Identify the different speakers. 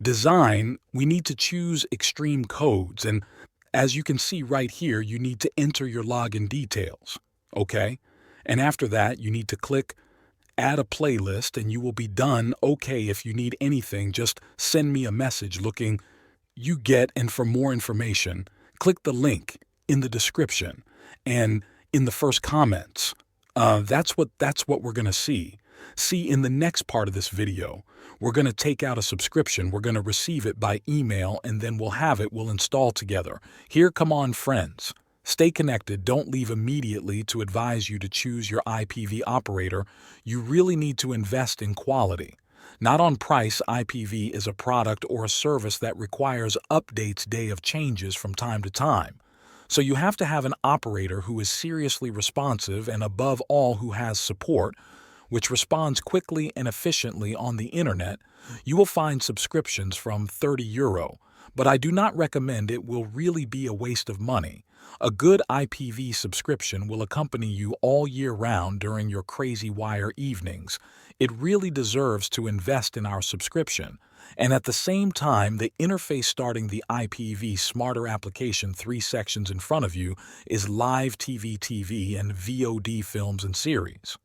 Speaker 1: Design, we need to choose extreme codes, and as you can see right here, you need to enter your login details, okay? And after that, you need to click Add a playlist, and you will be done. Okay, if you need anything, just send me a message looking you get, and for more information, click the link in the description and in the first comments. That's what we're going to see. See, in the next part of this video, we're going to take out a subscription. We're going to receive it by email, and then we'll install together. Here, come on, friends. Stay connected. Don't leave immediately to advise you to choose your IPV operator. You really need to invest in quality. Not on price. IPV is a product or a service that requires updates day of changes from time to time. So you have to have an operator who is seriously responsive and above all who has support, which responds quickly and efficiently on the internet. You will find subscriptions from €30, but I do not recommend it. Will really be a waste of money. A good IPV subscription will accompany you all year round during your crazy wire evenings. It really deserves to invest in our subscription. And at the same time, the interface starting the IPTV Smarter application, 3 sections in front of you, is live TV and VOD films and series.